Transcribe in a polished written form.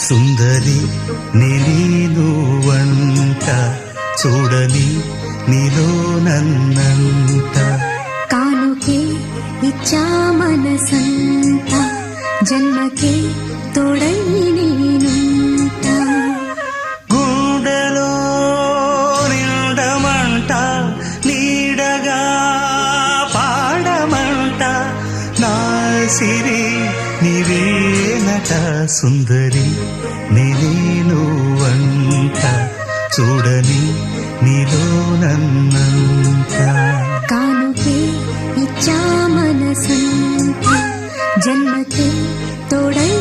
సుందరి నేను వంట చూడని నీలో నన్నంట కానుకే ఇచ్చా మనసంత జన్మకే తోడై నేనుంట గుండెలో నిండమంట నీడగా పాడమంట నా సిరి నీవేనట సుందరి నేను వంట చూడని నీలో నన్నంత కానుకే ఇచ్చా మనసంత జన్మకే తోడై